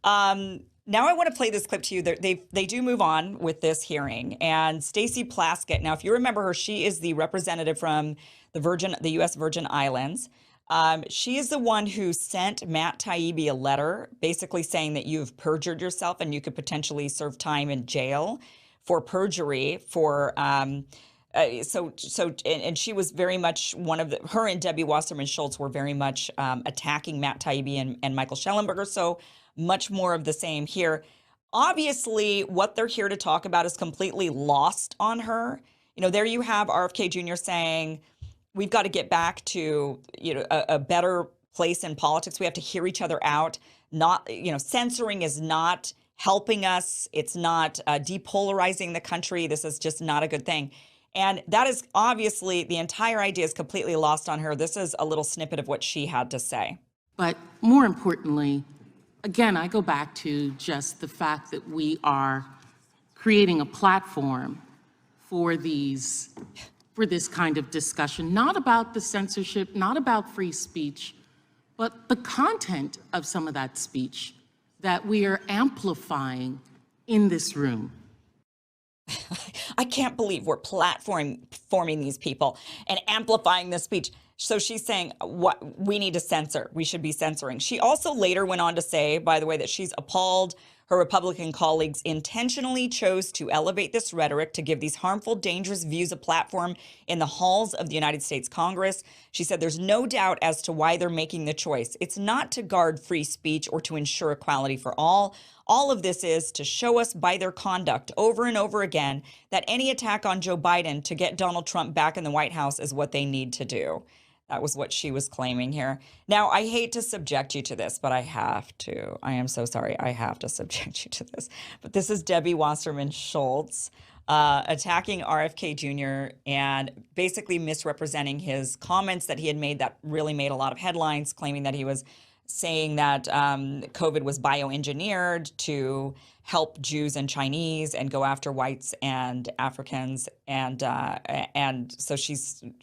Now I want to play this clip to you. They do move on with this hearing, and Stacey Plaskett. Now, if you remember her, she is the representative from the U.S. Virgin Islands. She is the one who sent Matt Taibbi a letter basically saying that you've perjured yourself and you could potentially serve time in jail for perjury for and she was very much her and Debbie Wasserman Schultz were very much attacking Matt Taibbi and Michael Schellenberger. So much more of the same here. Obviously, what they're here to talk about is completely lost on her. You know, there you have RFK Jr. saying, we've got to get back to, a better place in politics. We have to hear each other out. Not, censoring is not helping us. It's not depolarizing the country. This is just not a good thing. And that is obviously, the entire idea is completely lost on her. This is a little snippet of what she had to say. But more importantly, again, I go back to just the fact that we are creating a platform for this kind of discussion, not about the censorship, not about free speech, but the content of some of that speech that we are amplifying in this room. I can't believe we're platforming these people and amplifying the speech. So she's saying what we need to censor. We should be censoring. She also later went on to say, by the way, that she's appalled her Republican colleagues intentionally chose to elevate this rhetoric to give these harmful, dangerous views a platform in the halls of the United States Congress. She said there's no doubt as to why they're making the choice. It's not to guard free speech or to ensure equality for all. All of this is to show us by their conduct over and over again that any attack on Joe Biden to get Donald Trump back in the White House is what they need to do. That was what she was claiming here. Now, I hate to subject you to this, but I have to. I am so sorry. I have to subject you to this. But this is Debbie Wasserman Schultz attacking RFK Jr. and basically misrepresenting his comments that he had made that really made a lot of headlines, claiming that he was saying that COVID was bioengineered to help Jews and Chinese and go after whites and Africans. And so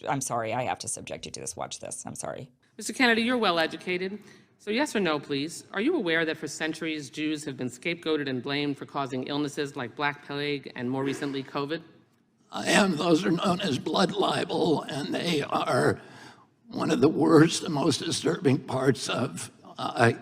I'm sorry, I have to subject you to this. Watch this. I'm sorry. Mr. Kennedy, you're well educated. So yes or no, please. Are you aware that for centuries, Jews have been scapegoated and blamed for causing illnesses like Black Plague and more recently COVID? I am. Those are known as blood libel, and they are one of the worst and most disturbing parts of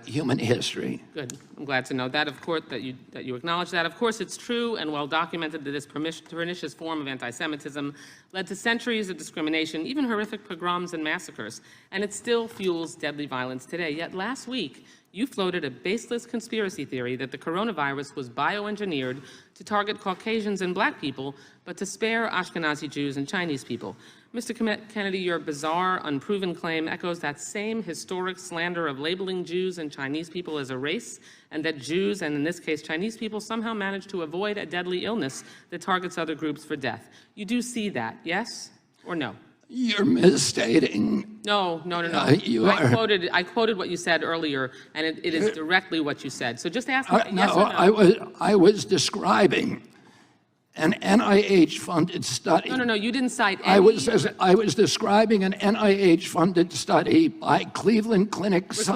human history. Good. I'm glad to know that. Of course, that you acknowledge that. Of course, it's true and well documented that this pernicious form of anti-Semitism led to centuries of discrimination, even horrific pogroms and massacres, and it still fuels deadly violence today. Yet last week, you floated a baseless conspiracy theory that the coronavirus was bioengineered to target Caucasians and Black people, but to spare Ashkenazi Jews and Chinese people. Mr. Kennedy, your bizarre, unproven claim echoes that same historic slander of labeling Jews and Chinese people as a race, and that Jews, and in this case Chinese people, somehow managed to avoid a deadly illness that targets other groups for death. You do see that, yes or no? You're misstating. No. I quoted what you said earlier, and it is directly what you said. So just ask me yes or no. I was describing an NIH-funded study. No, you didn't cite any. I was describing an NIH-funded study by Cleveland Clinic scientists.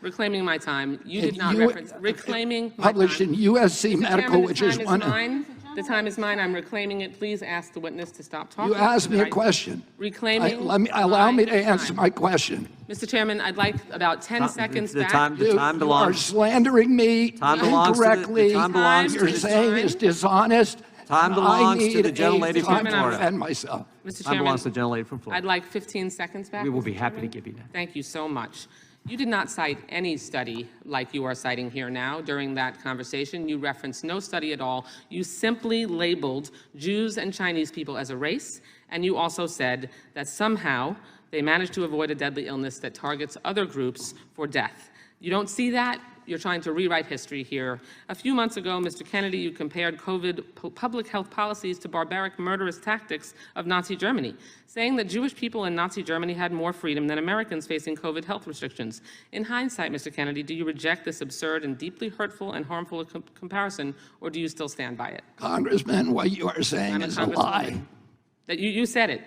Reclaiming my time. You did not reference reclaiming my published time. in USC Mr. Medical, Chairman, which is one. The time is mine. I'm reclaiming it. Please ask the witness to stop talking. You asked me a question. Reclaiming. Allow me to answer my question. Mr. Chairman, I'd like about 10 seconds back. The time belongs. You are slandering me incorrectly. You're saying it's dishonest. Time belongs to the gentlelady from Florida. Florida. Defend myself. Mr. Time belongs to Chairman, the gentlelady from Florida. I'd like 15 seconds back. We will be happy to give you that. Thank you so much. You did not cite any study like you are citing here now during that conversation. You referenced no study at all. You simply labeled Jews and Chinese people as a race, and you also said that somehow they managed to avoid a deadly illness that targets other groups for death. You don't see that? You're trying to rewrite history here. A few months ago, Mr. Kennedy, you compared COVID public health policies to barbaric, murderous tactics of Nazi Germany, saying that Jewish people in Nazi Germany had more freedom than Americans facing COVID health restrictions. In hindsight, Mr. Kennedy, do you reject this absurd and deeply hurtful and harmful comparison, or do you still stand by it? Congressman, what you are saying is a lie. That you said it.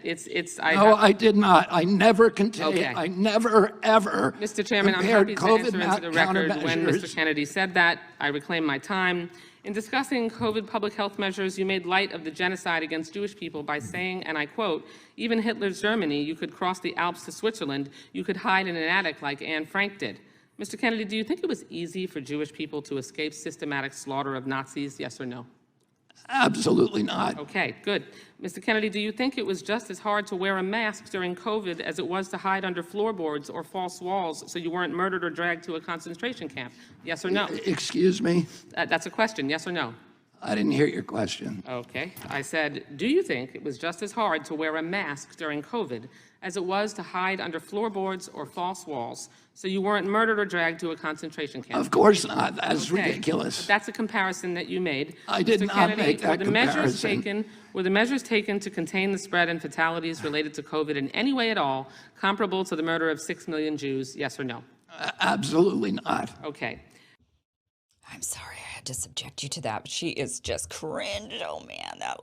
No, I did not. I never contained. Okay. I never, ever Mr. Chairman, I'm compared happy to COVID enter into the record when Mr. countermeasures. Kennedy said that. I reclaim my time. In discussing COVID public health measures, you made light of the genocide against Jewish people by saying, and I quote, "Even Hitler's Germany, you could cross the Alps to Switzerland, you could hide in an attic like Anne Frank did." Mr. Kennedy, do you think it was easy for Jewish people to escape systematic slaughter of Nazis, yes or no? Absolutely not. Okay, good. Mr. Kennedy, do you think it was just as hard to wear a mask during COVID as it was to hide under floorboards or false walls so you weren't murdered or dragged to a concentration camp? Yes or no? Excuse me? That's a question, yes or no? I didn't hear your question. Okay. I said, do you think it was just as hard to wear a mask during COVID as it was to hide under floorboards or false walls so you weren't murdered or dragged to a concentration camp? Of course not. That's Okay. ridiculous. But that's a comparison that you made. I did Mr. not Kennedy, make that were the measures comparison. were the measures taken to contain the spread and fatalities related to COVID in any way at all comparable to the murder of 6 million Jews, yes or no? Absolutely not. Okay. I'm sorry I had to subject you to that, but she is just cringe. Oh man, that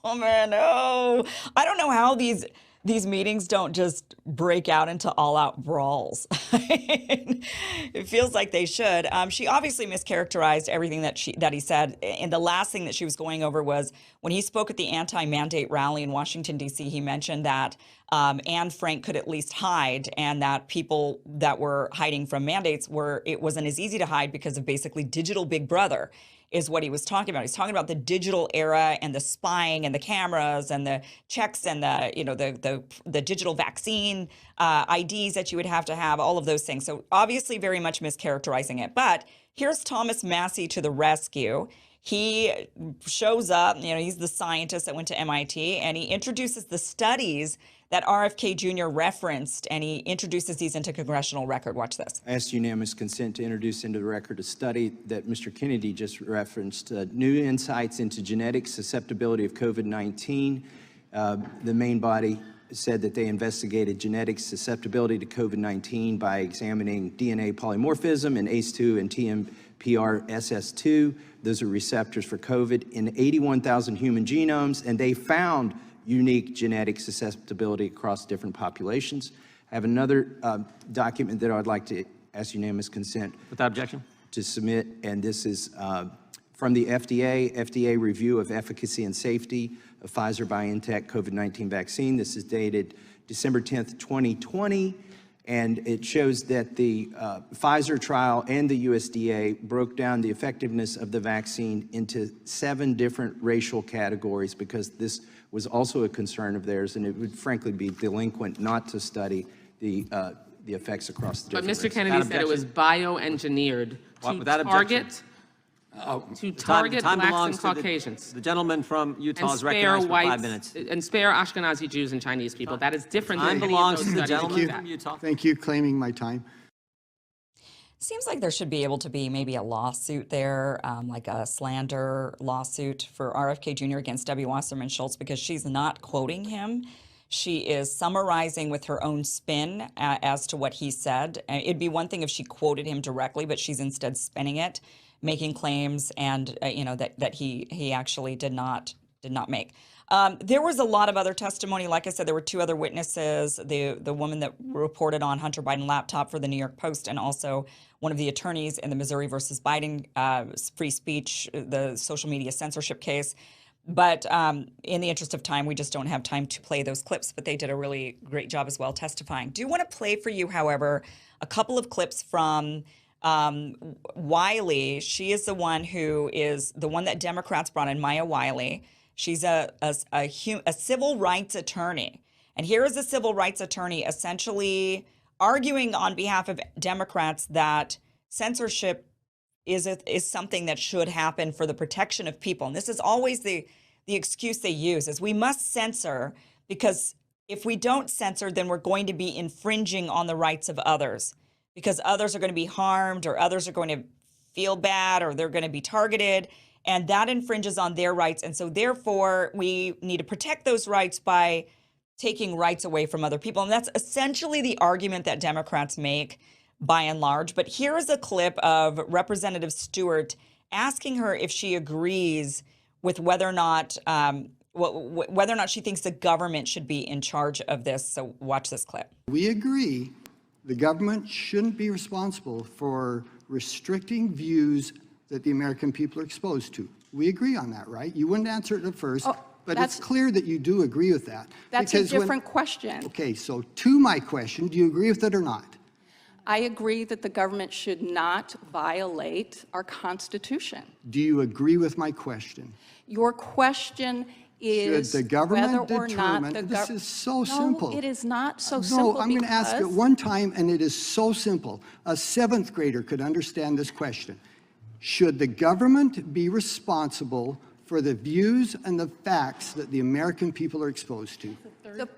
woman. Oh, I don't know how these meetings don't just break out into all-out brawls. It feels like they should. She obviously mischaracterized everything that he said. And the last thing that she was going over was when he spoke at the anti-mandate rally in Washington, D.C., he mentioned that Anne Frank could at least hide, and that people that were hiding from mandates it wasn't as easy to hide because of basically digital Big Brother is what he was talking about. He's talking about the digital era and the spying and the cameras and the checks and the digital vaccine IDs that you would have to have, all of those things. So obviously very much mischaracterizing it. But here's Thomas Massey to the rescue. He shows up, he's the scientist that went to MIT, and he introduces the studies that RFK Jr referenced, and he introduces these into congressional record. Watch this. I asked unanimous consent to introduce into the record a study that Mr. Kennedy just referenced, new insights into genetic susceptibility of COVID-19. The main body said that they investigated genetic susceptibility to COVID-19 by examining DNA polymorphism in ACE2 and TMPRSS2. Those are receptors for COVID in 81,000 human genomes, and they found unique genetic susceptibility across different populations. I have another document that I'd like to ask unanimous consent. Without objection. To submit, and this is from the FDA review of efficacy and safety of Pfizer-BioNTech COVID-19 vaccine. This is dated December 10th, 2020, and it shows that the Pfizer trial and the USDA broke down the effectiveness of the vaccine into 7 different racial categories, because this was also a concern of theirs, and it would frankly be delinquent not to study the effects across the different But Mr. races. Kennedy said it was bioengineered to target Time blacks belongs and to Caucasians. the gentleman from Utah And is spare recognized for 5 whites, minutes. and spare Ashkenazi Jews and Chinese people. That is different Time than any of belongs those to the studies gentleman like from that. Utah. Thank you, claiming my time. Seems like there should be able to be maybe a lawsuit there, like a slander lawsuit for RFK Jr. against Debbie Wasserman Schultz, because she's not quoting him. She is summarizing with her own spin as to what he said. It'd be one thing if she quoted him directly, but she's instead spinning it, making claims, and that he actually did not make. There was a lot of other testimony. Like I said, there were 2 other witnesses, the woman that reported on Hunter Biden laptop for the New York Post, and also one of the attorneys in the Missouri versus Biden free speech, the social media censorship case. But in the interest of time, we just don't have time to play those clips, but they did a really great job as well testifying. Do want to play for you, however, a couple of clips from Wiley. She is the one that Democrats brought in, Maya Wiley. She's a civil rights attorney. And here is a civil rights attorney essentially arguing on behalf of Democrats that censorship is something that should happen for the protection of people. And this is always the excuse they use, is we must censor because if we don't censor, then we're going to be infringing on the rights of others, because others are going to be harmed, or others are going to feel bad, or they're going to be targeted, and that infringes on their rights. And so therefore, we need to protect those rights by taking rights away from other people. And that's essentially the argument that Democrats make by and large. But here is a clip of Representative Stewart asking her if she agrees with whether or not whether or not she thinks the government should be in charge of this. So watch this clip. We agree the government shouldn't be responsible for restricting views that the American people are exposed to. We agree on that, right? You wouldn't answer it at first, but it's clear that you do agree with that. That's a different question. Okay, so to my question, do you agree with it or not? I agree that the government should not violate our Constitution. Do you agree with my question? Your question is Should the government whether or not determine, the this is so simple. No, it is not so simple. No, I'm going to ask it one time, and it is so simple. A seventh grader could understand this question. Should the government be responsible for the views and the facts that the American people are exposed to?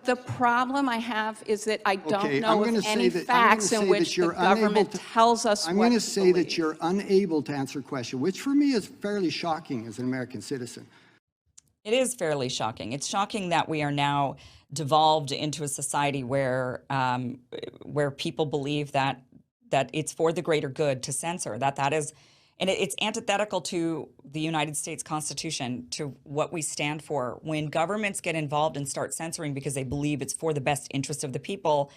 The problem I have is that I don't Okay, know of any facts in which the government tells us I'm what going to to say that believe. you're unable to answer a question, which for me is fairly shocking as an American citizen. It is fairly shocking. It's shocking that we are now devolved into a society where people believe that it's for the greater good to censor, that is, and it's antithetical to the United States Constitution, to what we stand for. When governments get involved and start censoring because they believe it's for the best interest of the people,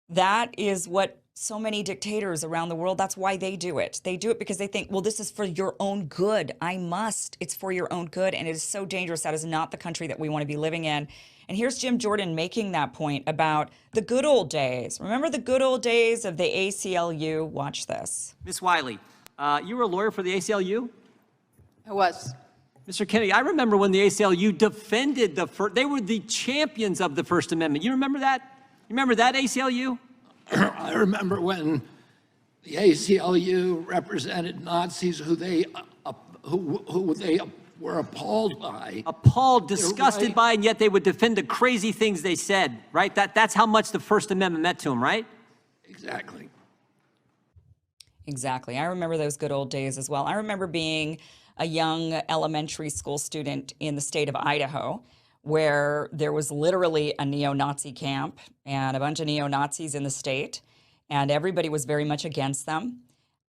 that is what so many dictators around the world, that's why they do it. They do it because they think, well, this is for your own good. I must. It's for your own good. And it is so dangerous. That is not the country that we want to be living in. And here's Jim Jordan making that point about the good old days. Remember the good old days of the ACLU? Watch this. Ms. Wiley, you were a lawyer for the ACLU? I was. Mr. Kennedy, I remember when the ACLU defended they were the champions of the First Amendment. You remember that? You remember that, ACLU? I remember when the ACLU represented Nazis who they were appalled by. Appalled, disgusted by, and yet they would defend the crazy things they said, right? That's how much the First Amendment meant to them, right? Exactly. Exactly. I remember those good old days as well. I remember being a young elementary school student in the state of Idaho, where there was literally a neo-Nazi camp and a bunch of neo-Nazis in the state, and everybody was very much against them.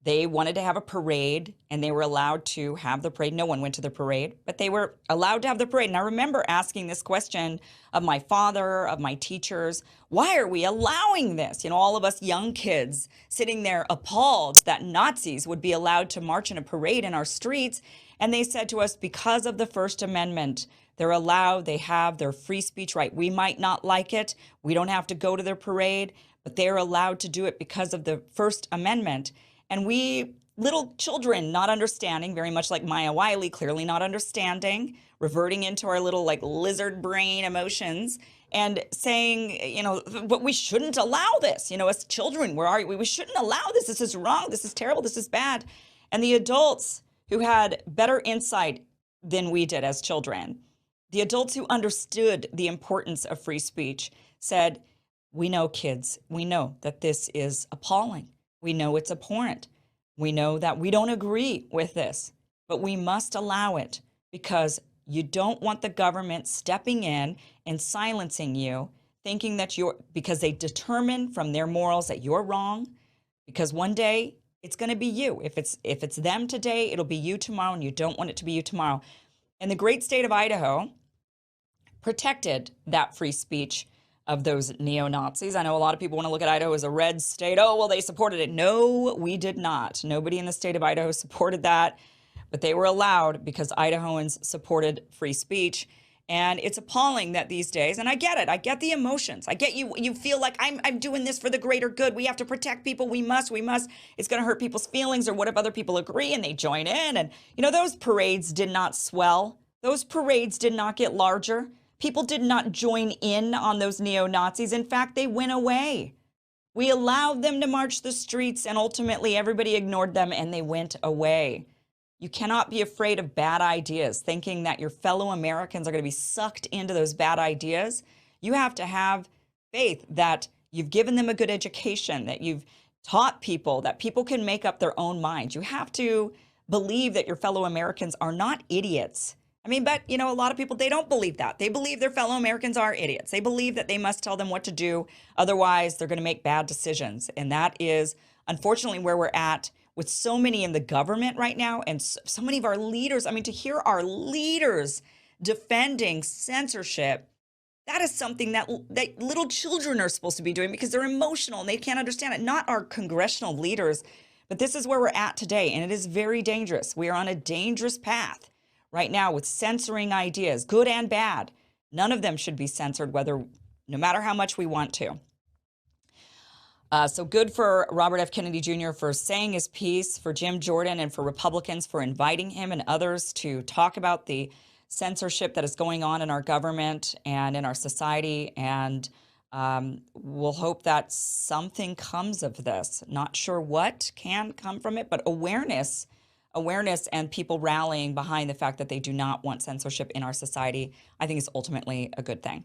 They wanted to have a parade, and they were allowed to have the parade. No one went to the parade, but they were allowed to have the parade. And I remember asking this question of my father, of my teachers, why are we allowing this? You know, all of us young kids sitting there appalled that Nazis would be allowed to march in a parade in our streets. And they said to us, because of the First Amendment, they're allowed, they have their free speech right. We might not like it. We don't have to go to their parade, but they're allowed to do it because of the First Amendment. And we, little children, not understanding, very much like Maya Wiley, clearly not understanding, reverting into our little like lizard brain emotions and saying, you know, but we shouldn't allow this. You know, as children, where are we? We shouldn't allow this. This is wrong. This is terrible. This is bad. And the adults who had better insight than we did as children, the adults who understood the importance of free speech said, we know, kids, we know that this is appalling. We know it's abhorrent. We know that we don't agree with this, but we must allow it because you don't want the government stepping in and silencing you, thinking that because they determine from their morals that you're wrong, because one day it's going to be you. If it's them today, it'll be you tomorrow, and you don't want it to be you tomorrow. And the great state of Idaho protected that free speech of those neo-Nazis. I know a lot of people want to look at Idaho as a red state. Oh, well, they supported it. No, we did not. Nobody in the state of Idaho supported that, but they were allowed because Idahoans supported free speech. And it's appalling that these days, and I get it. I get the emotions. I get you feel like I'm doing this for the greater good. We have to protect people. We must. It's going to hurt people's feelings, or what if other people agree and they join in? And, you know, those parades did not swell. Those parades did not get larger. People did not join in on those neo-Nazis. In fact, they went away. We allowed them to march the streets, and ultimately everybody ignored them and they went away. You cannot be afraid of bad ideas, thinking that your fellow Americans are going to be sucked into those bad ideas. You have to have faith that you've given them a good education, that you've taught people, that people can make up their own minds. You have to believe that your fellow Americans are not idiots. I mean, but, you know, a lot of people, they don't believe that. They believe their fellow Americans are idiots. They believe that they must tell them what to do. Otherwise, they're going to make bad decisions. And that is, unfortunately, where we're at with so many in the government right now and so many of our leaders. I mean, to hear our leaders defending censorship, that is something that little children are supposed to be doing because they're emotional and they can't understand it, not our congressional leaders. But this is where we're at today, and it is very dangerous. We are on a dangerous path right now with censoring ideas, good and bad. None of them should be censored, no matter how much we want to. So good for Robert F. Kennedy Jr. for saying his piece, for Jim Jordan and for Republicans for inviting him and others to talk about the censorship that is going on in our government and in our society. And we'll hope that something comes of this. Not sure what can come from it, but awareness and people rallying behind the fact that they do not want censorship in our society, I think is ultimately a good thing.